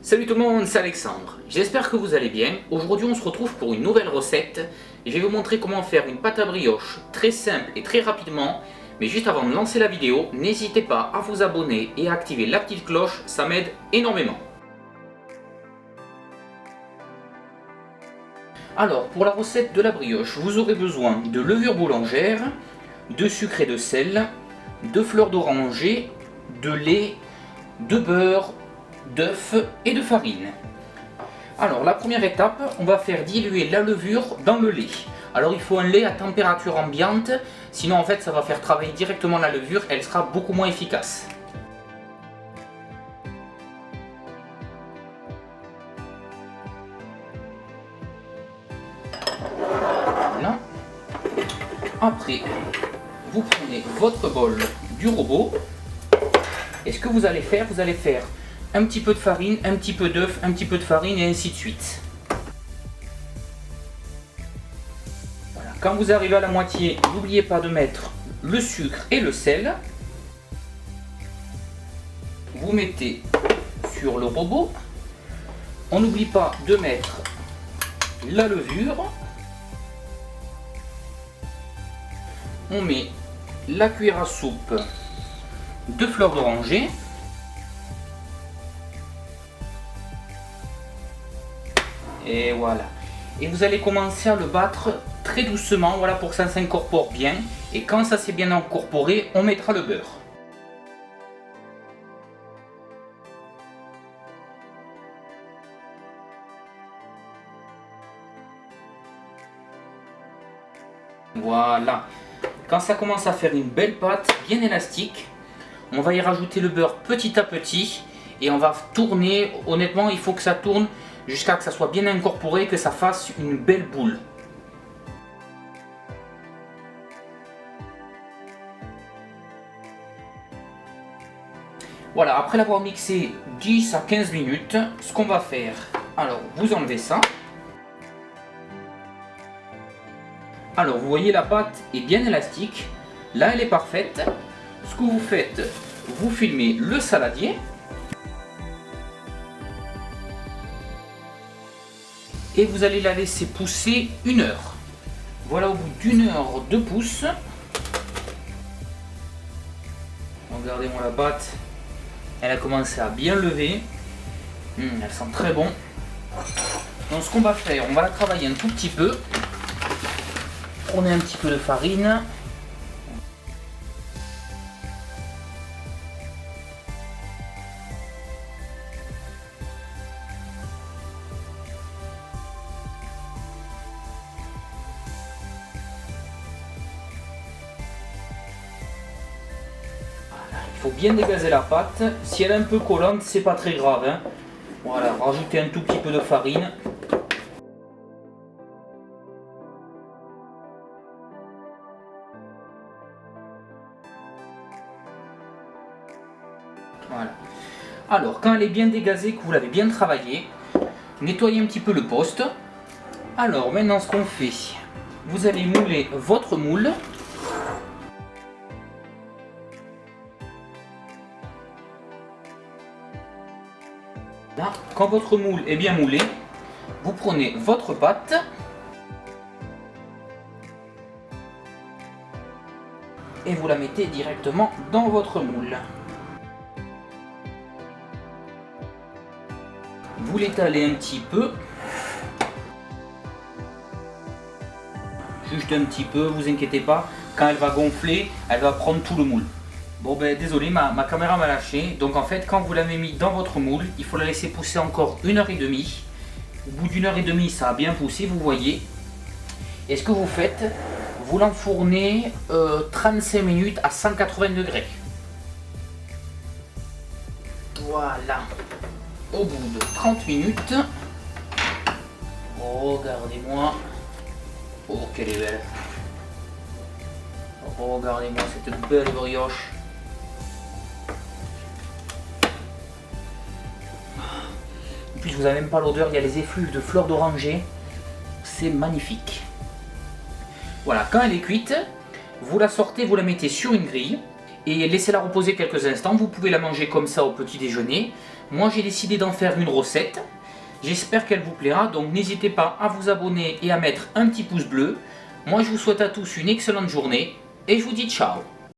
Salut tout le monde, c'est Alexandre. J'espère que vous allez bien. Aujourd'hui on se retrouve pour une nouvelle recette. Et je vais vous montrer comment faire une pâte à brioche très simple et très rapidement. Mais juste avant de lancer la vidéo, n'hésitez pas à vous abonner et à activer la petite cloche, ça m'aide énormément. Alors pour la recette de la brioche, vous aurez besoin de levure boulangère, de sucre et de sel, de fleurs d'oranger, de lait, de beurre, d'œufs et de farine. Alors la première étape, on va faire diluer la levure dans le lait. Alors il faut un lait à température ambiante, sinon en fait ça va faire travailler directement la levure, elle sera beaucoup moins efficace. Voilà. Après, vous prenez votre bol du robot. Et ce que vous allez faire un petit peu de farine, un petit peu d'œuf, un petit peu de farine et ainsi de suite. Voilà. Quand vous arrivez à la moitié, n'oubliez pas de mettre le sucre et le sel. Vous mettez sur le robot. On n'oublie pas de mettre la levure. On met la cuillère à soupe de fleurs d'oranger. Et voilà. Et vous allez commencer à le battre très doucement, voilà, pour que ça s'incorpore bien. Et quand ça s'est bien incorporé, on mettra le beurre. Voilà. Quand ça commence à faire une belle pâte bien élastique, on va y rajouter le beurre petit à petit. Et on va tourner, honnêtement il faut que ça tourne jusqu'à que ça soit bien incorporé, que ça fasse une belle boule. Voilà, après l'avoir mixé 10 à 15 minutes, ce qu'on va faire, alors vous enlevez ça. Alors vous voyez la pâte est bien élastique, là elle est parfaite. Ce que vous faites, vous filmez le saladier. Et vous allez la laisser pousser 1 heure. Voilà, au bout d'1 heure de pousse. Regardez-moi la pâte. Elle a commencé à bien lever. Elle sent très bon. Donc ce qu'on va faire, on va la travailler un tout petit peu. Prenez un petit peu de farine. Il faut bien dégazer la pâte. Si elle est un peu collante, c'est pas très grave, hein. Voilà, rajoutez un tout petit peu de farine. Voilà. Alors, quand elle est bien dégazée, que vous l'avez bien travaillée, nettoyez un petit peu le poste. Alors, maintenant, ce qu'on fait, vous allez mouler votre moule. Là, quand votre moule est bien moulé, vous prenez votre pâte. Et vous la mettez directement dans votre moule. Vous l'étalez un petit peu. Juste un petit peu, vous inquiétez pas. Quand elle va gonfler, elle va prendre tout le moule. Bon ben désolé, ma caméra m'a lâché. Donc en fait, quand vous l'avez mis dans votre moule, il faut la laisser pousser encore 1 heure et demie. Au bout d'1 heure et demie, ça a bien poussé, vous voyez. Et ce que vous faites, vous l'enfournez 35 minutes à 180 degrés. Voilà. Au bout de 30 minutes, regardez-moi. Oh, qu'elle est belle. Regardez-moi cette belle brioche. En plus, vous n'avez même pas l'odeur, il y a les effluves de fleurs d'oranger. C'est magnifique. Voilà, quand elle est cuite, vous la sortez, vous la mettez sur une grille. et laissez-la reposer quelques instants. Vous pouvez la manger comme ça au petit déjeuner. Moi j'ai décidé d'en faire une recette. J'espère qu'elle vous plaira, donc n'hésitez pas à vous abonner et à mettre un petit pouce bleu. Moi je vous souhaite à tous une excellente journée et je vous dis ciao.